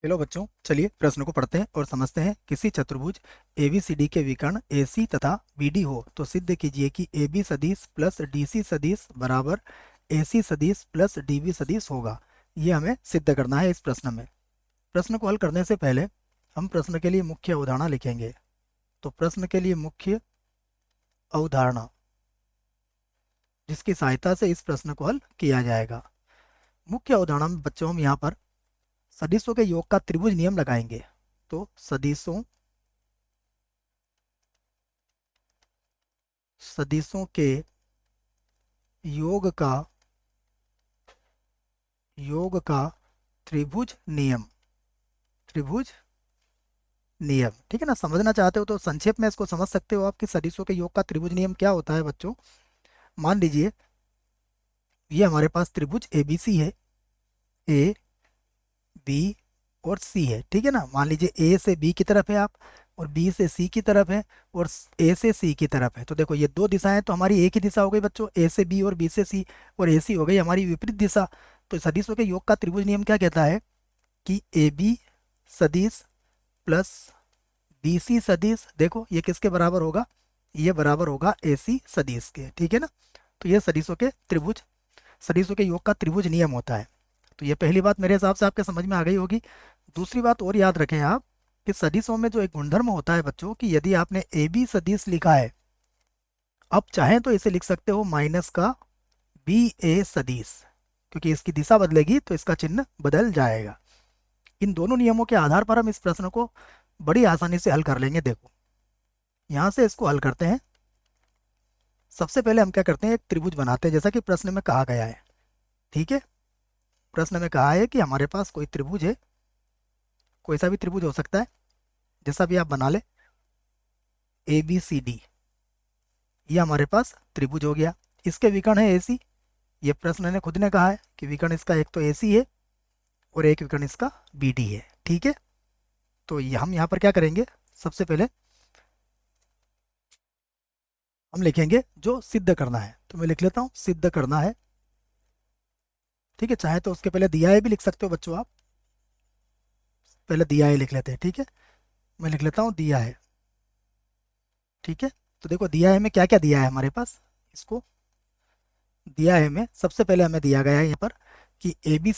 चलो बच्चों, चलिए प्रश्न को पढ़ते हैं और समझते हैं। किसी चतुर्भुज ABCD के विकर्ण AC तथा BD हो तो सिद्ध कीजिए कि AB सदिश प्लस DC सदिश बराबर AC सदिश प्लस DB सदिश होगा। ये हमें सिद्ध करना है इस प्रश्न में। प्रश्न को हल करने से पहले हम प्रश्न के लिए मुख्य अवधारणा लिखेंगे। तो प्रश्न के लिए मुख्य अवधारणा जिसकी सहायता से इस प्रश्न को हल किया जाएगा। मुख्य अवधारणा में बच्चों हम यहाँ पर सदिशों के योग का त्रिभुज नियम लगाएंगे। तो सदिशों के योग का त्रिभुज नियम ठीक है ना। समझना चाहते हो तो संक्षेप में इसको समझ सकते हो आप कि सदिशों के योग का त्रिभुज नियम क्या होता है बच्चों। मान लीजिए ये हमारे पास त्रिभुज ABC है, ए बी और सी है, ठीक है ना। मान लीजिए ए से बी की तरफ है आप, और बी से सी की तरफ है, और ए से सी की तरफ है। तो देखो ये दो दिशाएं तो हमारी एक ही दिशा हो गई बच्चों, ए से बी और बी से सी, और ए सी हो गई हमारी विपरीत दिशा। तो सदिशों के योग का त्रिभुज नियम क्या कहता है कि ए बी सदिश प्लस बी सी सदिश, देखो ये किसके बराबर होगा, ये बराबर होगा ए सी सदिश के, ठीक है ना। तो ये सदिशों के योग का त्रिभुज नियम होता है। तो ये पहली बात मेरे हिसाब से आपके समझ में आ गई होगी। दूसरी बात और याद रखें आप कि सदिशों में जो एक गुणधर्म होता है बच्चों कि यदि आपने ए बी सदिश लिखा है, अब चाहें तो इसे लिख सकते हो माइनस का बी ए सदिश, क्योंकि इसकी दिशा बदलेगी तो इसका चिन्ह बदल जाएगा। इन दोनों नियमों के आधार पर हम इस प्रश्न को बड़ी आसानी से हल कर लेंगे। देखो यहां से इसको हल करते हैं। सबसे पहले हम क्या करते हैं, एक त्रिभुज बनाते हैं जैसा कि प्रश्न में कहा गया है, ठीक है। प्रश्न में कहा है कि हमारे पास कोई त्रिभुज है, कोई सा भी त्रिभुज हो सकता है, जैसा भी आप बना ले। ABCD ये हमारे पास त्रिभुज हो गया, इसके विकर्ण है AC। ये प्रश्न ने खुद ने कहा है कि विकर्ण इसका एक तो AC है और एक विकर्ण इसका BD है, ठीक है। तो ये हम यहाँ पर क्या करेंगे, सबसे पहले हम लिखेंगे जो सिद्ध करना है। तो मैं लिख लेता हूँ सिद्ध करना है, ठीक है। चाहे तो उसके पहले दिया है भी लिख सकते हो बच्चों आप, पहले दिया है लिख लेते हैं, ठीक है। मैं लिख लेता हूँ दिया है, ठीक है। तो देखो दिया है में क्या क्या दिया है हमारे पास, इसको दिया है में सबसे पहले हमें दिया गया है यहाँ पर कि ए बी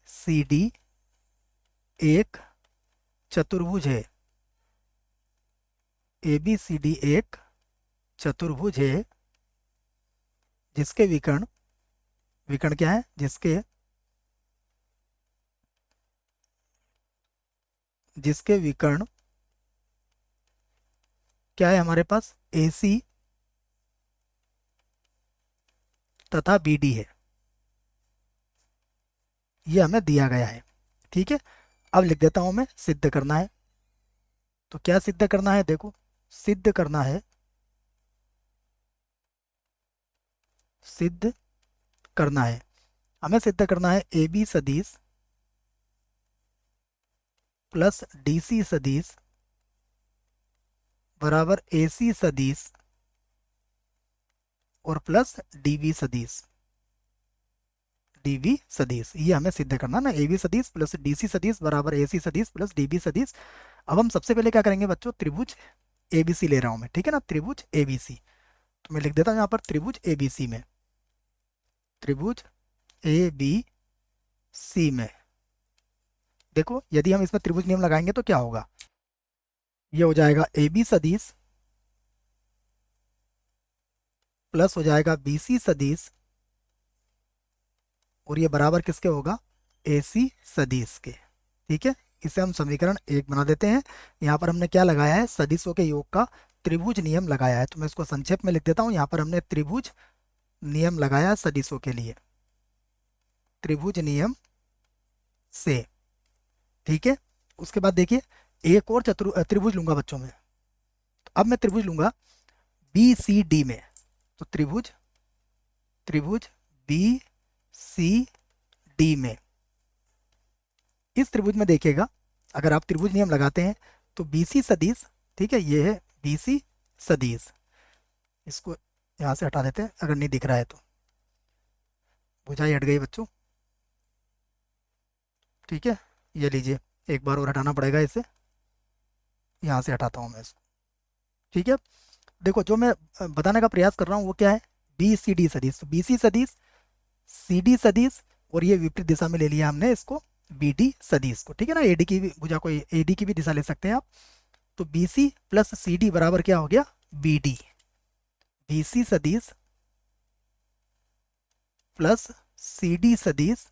सी डी एक चतुर्भुज है। ABCD एक चतुर्भुज है जिसके विकर्ण विकर्ण क्या है, जिसके विकर्ण क्या है हमारे पास, AC तथा BD है। ये हमें दिया गया है, ठीक है। अब लिख देता हूं मैं सिद्ध करना है। तो क्या सिद्ध करना है, देखो सिद्ध करना है, सिद्ध करना है हमें सिद्ध करना है AB सदिश प्लस DC सदिश बराबर AC सदिश और प्लस DB सदिश। ये हमें सिद्ध करना ना, AB सदिश प्लस DC सदिश बराबर AC सदिश प्लस DB सदिश। अब हम सबसे पहले क्या करेंगे बच्चों, त्रिभुज ABC ले रहा हूं मैं, ठीक है ना, त्रिभुज ABC। तो मैं लिख देता हूं यहाँ पर त्रिभुज ABC में, त्रिभुज ABC में देखो यदि हम इसमें त्रिभुज नियम लगाएंगे तो क्या होगा, ये हो जाएगा AB सदिश प्लस हो जाएगा BC सदिश, और ये बराबर किसके होगा, AC सदिश के, ठीक है। इसे हम समीकरण 1 बना देते हैं। यहाँ पर हमने क्या लगाया है, सदिशों के योग का त्रिभुज नियम लगाया है। तो मैं इसको संक्षेप में लिख देता हूँ। यहाँ पर हमने त्रिभुज नियम लगाया सदिशों के लिए, त्रिभुज नियम से, ठीक है। उसके बाद देखिए एक और त्रिभुज लूंगा बच्चों में। तो अब मैं त्रिभुज लूंगा BCD में। तो त्रिभुज त्रिभुज BCD में, इस त्रिभुज में देखिएगा अगर आप त्रिभुज नियम लगाते हैं तो BC सदिश, ठीक है, ये है BC सदिश। इसको यहाँ से हटा देते हैं अगर नहीं दिख रहा है तो, बुझाई हट गई बच्चों। ठीक है, ये लीजिए, एक बार और हटाना पड़ेगा इसे, यहाँ से हटाता हूँ मैं इसको। ठीक है, देखो जो मैं बताने का प्रयास कर रहा हूँ वो क्या है, बी सी डी सदिश, बी सी सदिश, सी डी सदिश, और ये विपरीत दिशा में ले लिया हमने इसको, बी डी सदिश को। ठीक है ना, ए डी की भी भुजा को ए डी की भी दिशा ले सकते हैं आप। तो B C plus C D बराबर क्या हो गया, बी डी, बी सी सदिश प्लस सी डी सदिश,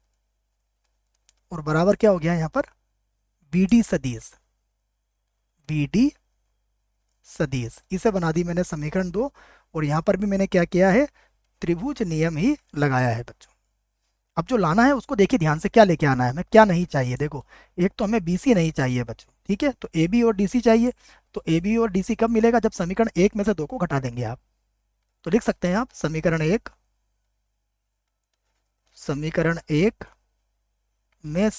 और बराबर क्या हो गया यहाँ पर, बी डी सदिश, बी डी सदिश। इसे बना दी मैंने समीकरण 2, और यहाँ पर भी मैंने क्या किया है, त्रिभुज नियम ही लगाया है बच्चों। अब जो लाना है उसको देखिए ध्यान से, क्या लेके आना है हमें, क्या नहीं चाहिए। देखो, एक तो हमें बीसी नहीं चाहिए बच्चों, ठीक है, तो ए बी और डीसी चाहिए। तो ए बी और डीसी कब मिलेगा, जब समीकरण 1 में से 2 को घटा देंगे आप। तो लिख सकते हैं आप समीकरण 1, समीकरण 1 में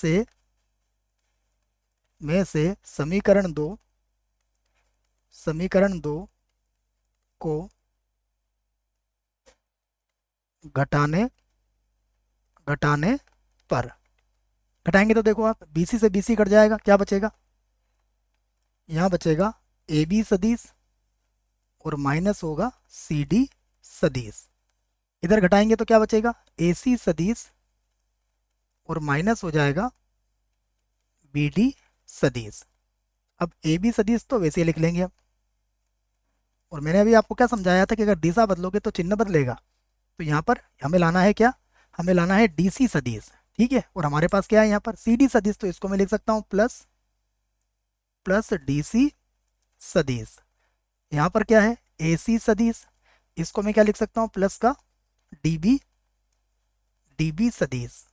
से समीकरण 2, समीकरण 2 को घटाने घटाने पर, घटाएंगे तो देखो आप, बीसी से बीसी कट जाएगा, क्या बचेगा, यहाँ बचेगा ए बी सदिश, और माइनस होगा सी डी सदिश। इधर घटाएंगे तो क्या बचेगा, ए सी सदिश, और माइनस हो जाएगा बी डी सदिश। अब ए बी सदिश तो वैसे ही लिख लेंगे अब, और मैंने अभी आपको क्या समझाया था कि अगर दिशा बदलोगे तो चिन्ह बदलेगा। तो यहाँ पर हमें लाना है क्या, हमें लाना है डी सी सदिश। ठीक है, और हमारे पास क्या है यहाँ पर, सी डी सदिश, तो इसको मैं लिख सकता हूँ प्लस प्लस डी सी सदिश। यहाँ पर क्या है, ए सी सदिश, इसको मैं क्या लिख सकता हूँ, प्लस का डी बी सदिश।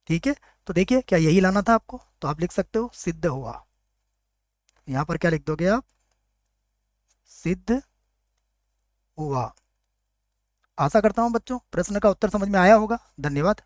ठीक है, तो देखिए क्या यही लाना था आपको, तो आप लिख सकते हो सिद्ध हुआ। यहाँ पर क्या लिख दोगे आप, सिद्ध हुआ। आशा करता हूँ बच्चों प्रश्न का उत्तर समझ में आया होगा। धन्यवाद।